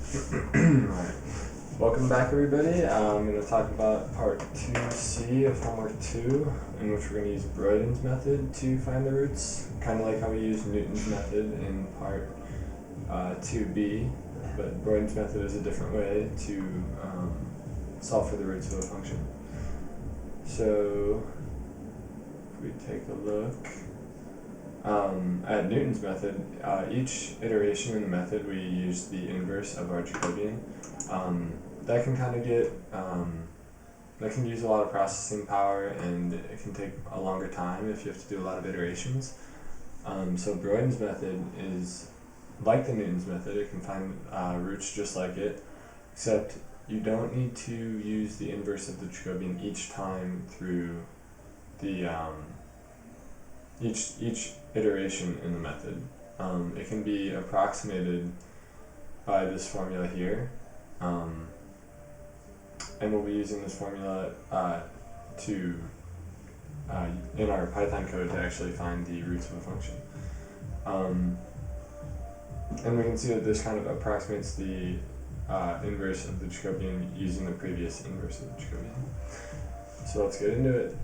Alright, welcome back everybody. I'm going to talk about part 2c of homework 2, in which we're going to use Broyden's method to find the roots, kind of like how we used Newton's method in part 2b, but Broyden's method is a different way to solve for the roots of a function. So, if we take a look at Newton's method, each iteration in the method we use the inverse of our Jacobian. That can kind of get, that can use a lot of processing power, and it can take a longer time if you have to do a lot of iterations. So Broyden's method is like the Newton's method. It can find roots just like it, except you don't need to use the inverse of the Jacobian each time through the each iteration in the method. It can be approximated by this formula here, and we'll be using this formula in our Python code to actually find the roots of a function. And we can see that this kind of approximates the inverse of the Jacobian using the previous inverse of the Jacobian. So let's get into it.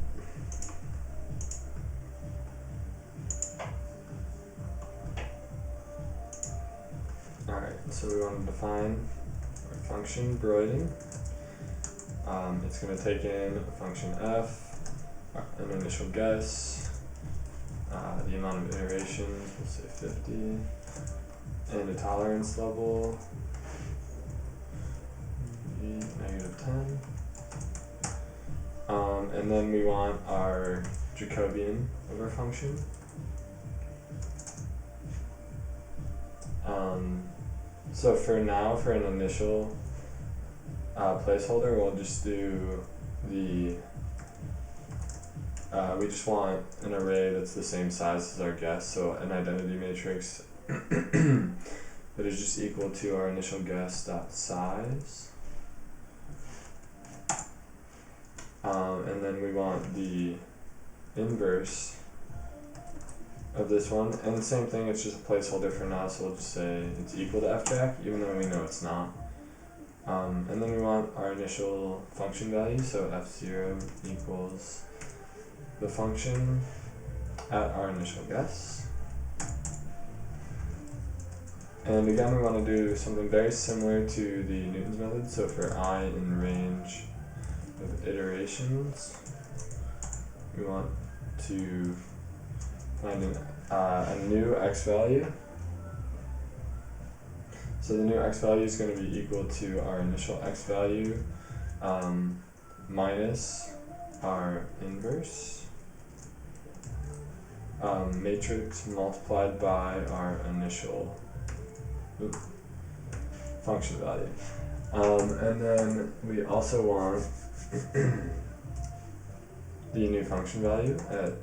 Alright, so we want to define our function Broyden. It's going to take in a function f, an initial guess, the amount of iterations, we'll say 50, and a tolerance level, -10. And then we want our Jacobian of our function. So for now, for an initial placeholder, we'll just do the, we just want an array that's the same size as our guess, so an identity matrix that is just equal to our initial guess dot size. And then we want the inverse of this one, and the same thing, it's just a placeholder for now, so we'll just say it's equal to f-jack, even though we know it's not. And then we want our initial function value, so f0 equals the function at our initial guess. And again, we want to do something very similar to the Newton's method, so for I in range of iterations, we want to find a new x value. So the new x value is going to be equal to our initial x value minus our inverse matrix multiplied by our initial function value. And then we also want the new function value at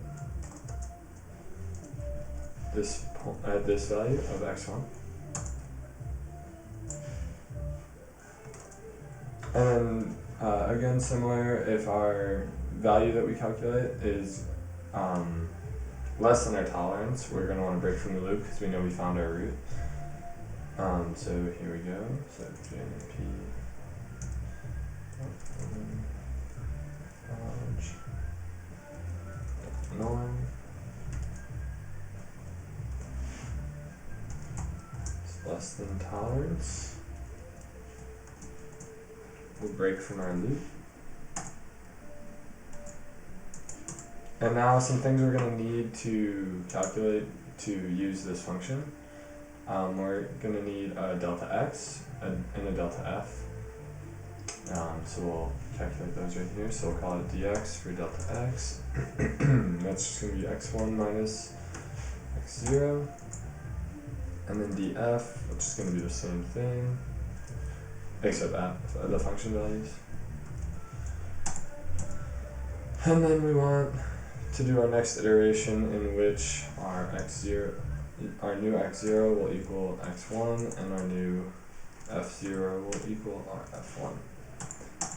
this value of x1. And then again, similar, if our value that we calculate is less than our tolerance, we're going to want to break from the loop because we know we found our root. So here we go. So JNP norm is less than tolerance. We'll break from our loop. And now some things we're going to need to calculate to use this function. We're going to need a delta x and a delta f. So we'll calculate those right here. So we'll call it dx for delta x. That's just going to be x1 minus x0. And then df, which is going to be the same thing, except at the function values. And then we want to do our next iteration, in which our new x0 will equal x1, and our new f0 will equal our f1.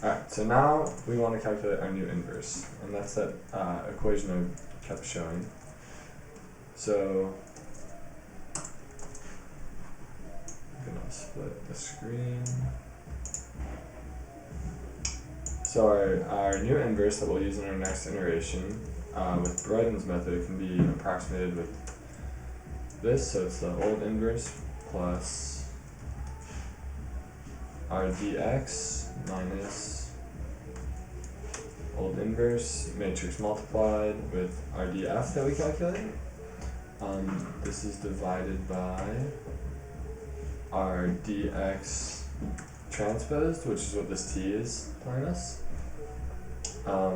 Alright, so now we want to calculate our new inverse, and that's that equation I kept showing. So I'm going to split the screen. So our new inverse that we'll use in our next iteration with Broyden's method can be approximated with this. So it's the old inverse plus our dx minus old inverse matrix multiplied with our df that we calculate. This is divided by our dx transposed, which is what this t is telling us.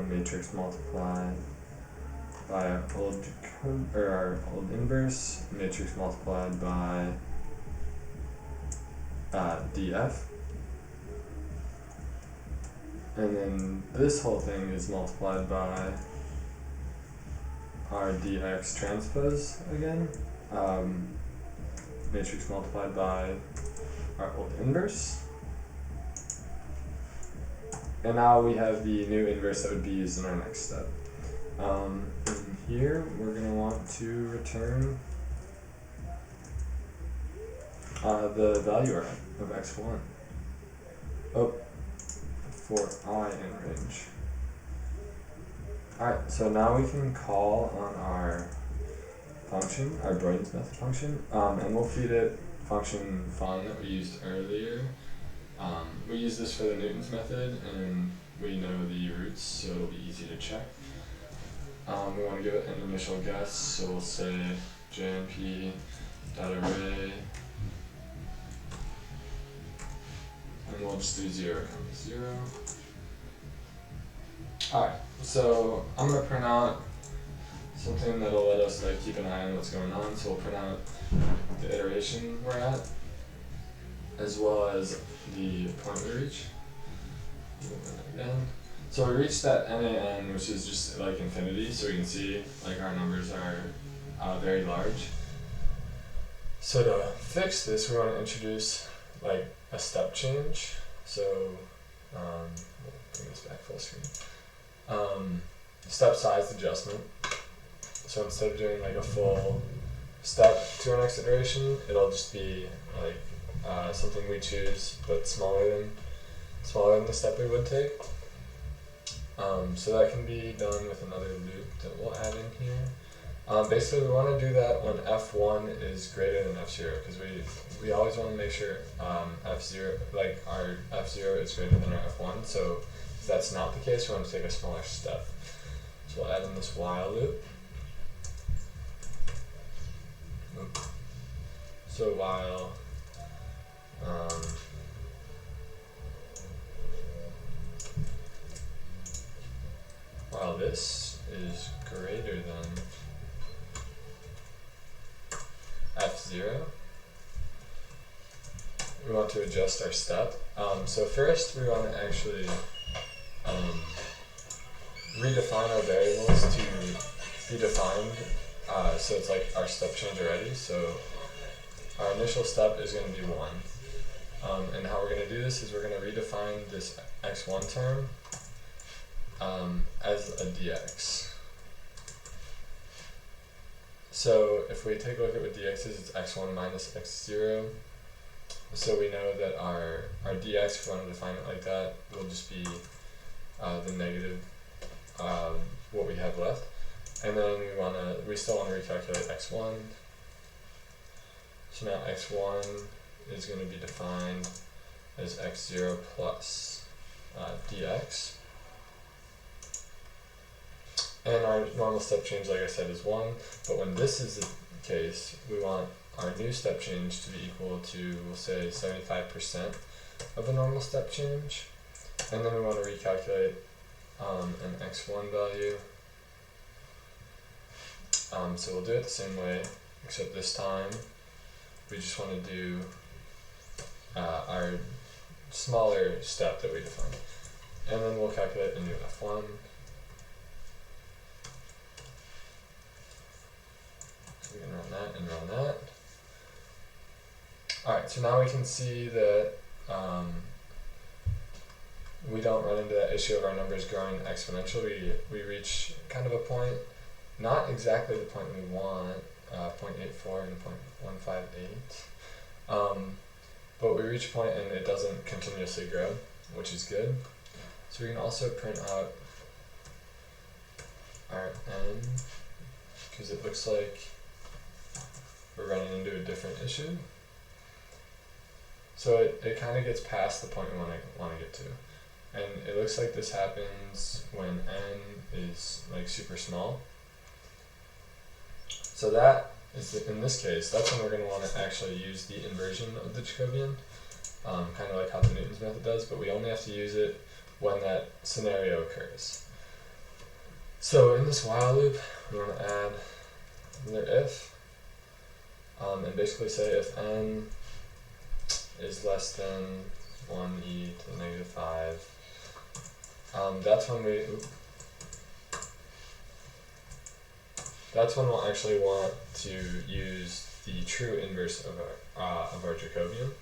Matrix multiplied by our old inverse, matrix multiplied by df. And then this whole thing is multiplied by our dx transpose again, matrix multiplied by our old inverse. And now we have the new inverse that would be used in our next step. In here, we're going to want to return the value of x1 for I in range. Alright, so now we can call on our function, our Broyden's method function, and we'll feed it function fun that we used earlier. We use this for the Newton's method, and we know the roots, so it'll be easy to check. We want to give it an initial guess, so we'll say jnp dot array, and we'll just do 0, 0. Alright, so I'm going to print out something that'll let us keep an eye on what's going on, so we'll print out the iteration we're at, as well as the point we reach. Again. So we reached that NaN, which is just infinity, so we can see our numbers are very large. So to fix this, we want to introduce a step change. So we'll bring this back full screen. Step size adjustment. So instead of doing a full step to our next iteration, it'll just be something we choose, but smaller than the step we would take. So that can be done with another loop that we'll add in here. Basically, we want to do that when f1 is greater than f0, because we always want to make sure f0, our f0 is greater than our f1. So if that's not the case, we want to take a smaller step. So we'll add in this while loop. So while this is greater than f0, we want to adjust our step. So first we want to actually redefine our variables to be defined, so it's our step change already. So our initial step is going to be 1. And how we're going to do this is we're going to redefine this x1 term as a dx. So if we take a look at what dx is, it's x1 minus x0. So we know that our dx, if we want to define it like that, will just be the negative, what we have left. And then we still want to recalculate x1. So now x1 is going to be defined as x0 plus dx. And our normal step change, like I said, is 1. But when this is the case, we want our new step change to be equal to, we'll say, 75% of the normal step change. And then we want to recalculate an x1 value. So we'll do it the same way, except this time we just want to do our smaller step that we defined. And then we'll calculate a new f1. So we can run that and run that. Alright, so now we can see that we don't run into that issue of our numbers growing exponentially. We reach kind of a point, not exactly the point we want, 0.84 and 0.158. but we reach a point and it doesn't continuously grow, which is good. So we can also print out our n, because it looks like we're running into a different issue. So it kind of gets past the point we want to get to. And it looks like this happens when n is like super small. So that is, in this case, that's when we're going to want to actually use the inversion of the Jacobian, kind of like how the Newton's method does, but we only have to use it when that scenario occurs. So in this while loop, we want to add another if, and basically say if n is less than 1e to the negative 5, that's when we'll actually want to use the true inverse of our Jacobian.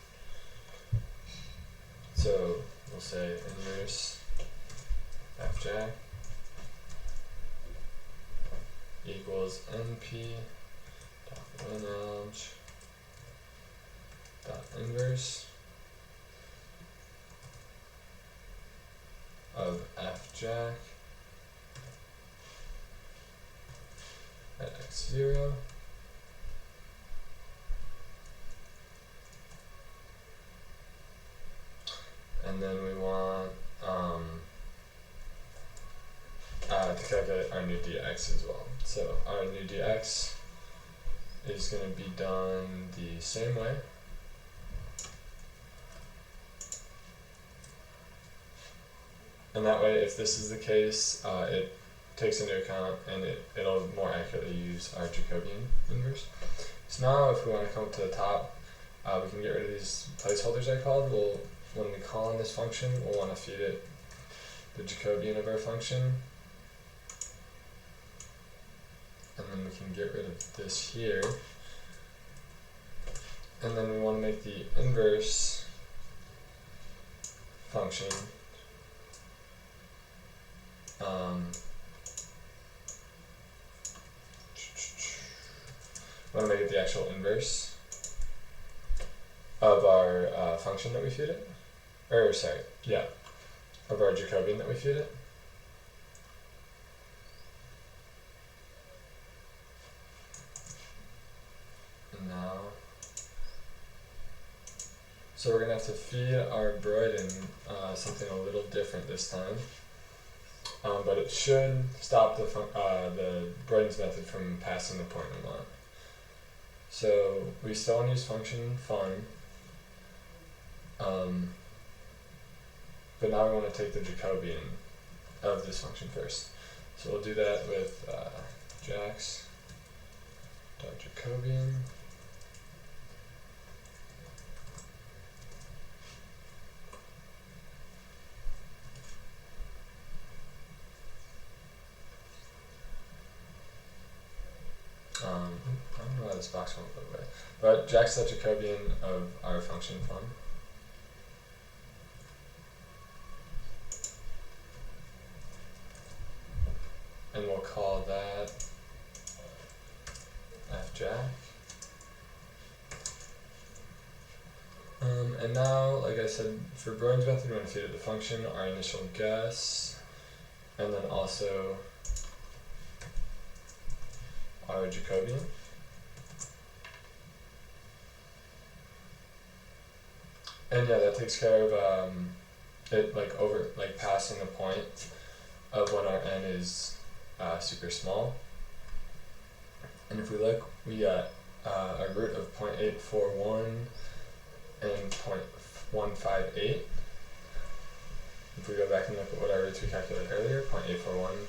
So we'll say inverse fjac equals np dot linalg dot inverse of fjac at x0 and then we want to calculate our new dx as well. So our new dx is going to be done the same way. And that way, if this is the case, it takes into account and it'll more accurately use our Jacobian inverse. So now if we want to come up to the top, we can get rid of these placeholders I called. When we call in this function, we'll want to feed it the Jacobian of our function. And then we can get rid of this here. And then we want to make the inverse function we want to make it the actual inverse of our function that we feed it. Or sorry, yeah, of our Jacobian that we feed it. And now, so we're going to have to feed our Broyden something a little different this time. But it should stop the Broyden's method from passing the point we want. So we still want to use function fun, but now we want to take the Jacobian of this function first. So we'll do that with jax.Jacobian. I don't know why this box won't go away, but jax.Jacobian of our function fun. And we'll call that fjac. And now, like I said, for Broyden's method, we're going to feed it the function, our initial guess, and then also our Jacobian. And yeah, that takes care of it passing the point of when our n is super small. And if we look, we got a root of 0.841 and 0.158. If we go back and look at what our roots we calculated earlier, 0.841 and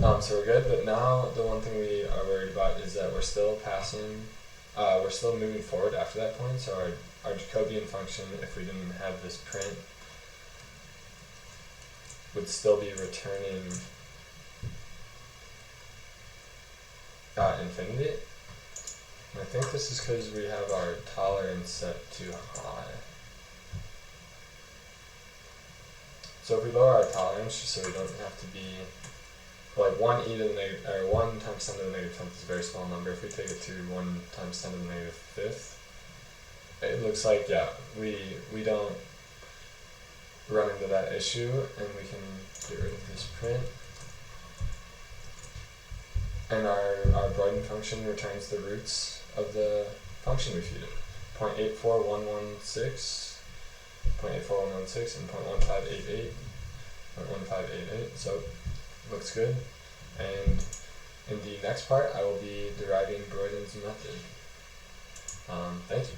0.158. So we're good, but now the one thing we are worried about is that we're still moving forward after that point. So our Jacobian function, if we didn't have this print, would still be returning infinity. And I think this is because we have our tolerance set too high. So if we lower our tolerance, just so we don't have to be like 1 e to the negative, or 1 times 10 to the negative 10th is a very small number. If we take it to 1 times 10 to the negative 5th, looks like, yeah, we don't run into that issue, and we can get rid of this print. And our Broaden function returns the roots of the function we feed it. 0.84116, 0.84116, and 0.1588, 0.1588, so looks good. And in the next part, I will be deriving Broiden's method. Thank you.